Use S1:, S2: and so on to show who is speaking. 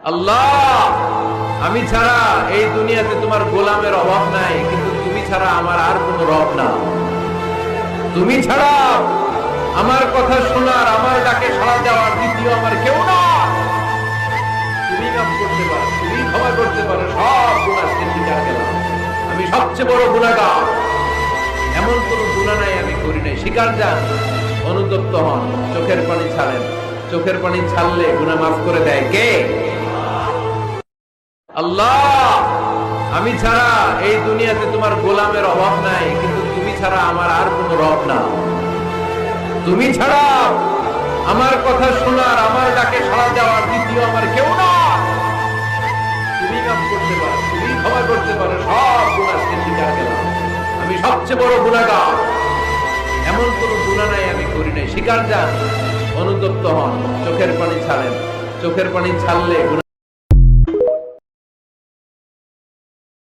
S1: আল্লাহ, আমি ছাড়া এই দুনিয়াতে তোমার গোলামের অভাব নাই, কিন্তু তুমি ছাড়া আমার আর কোনো রব না। তুমি ছাড়া আমার কথা শোনার, আমার ডাকে সাড়া দেওয়ার দ্বিতীয় আমার কেউ না। তুমি কাম করতে পারো, তুমি ক্ষমা করতে পারো, সব গুনাহ স্বীকার গেলাম। আমি সবচেয়ে বড় গুনাহগার, এমন কোনো গুনাহ নাই আমি করি নাই। স্বীকার যান, অনুতপ্ত হন, চোখের পানি ছাড়েন। চোখের পানি ছাড়লে গুনাহ মাফ করে দেয় কে? আল্লাহ, আমি ছাড়া এই দুনিয়াতে তোমার গোলামের অভাব নাই, কিন্তু তুমি ছাড়া আমার আর কোনো রব না। তুমি ছাড়া আমার কথা শোনার, আমার ডাকে সাড়া দেওয়ার দ্বিতীয় আমার কেউ না। তুমি কাম করতে পারো, তুমি ক্ষমা করতে পারো, সব গুনাহ স্বীকার গেলাম। আমি সবচেয়ে বড় গুনাহগার, এমন কোনো গুনাহ নাই আমি করি নাই। স্বীকার যান, অনুতপ্ত হন, চোখের পানি ছাড়েন। চোখের পানি ছাড়লে গুনাহ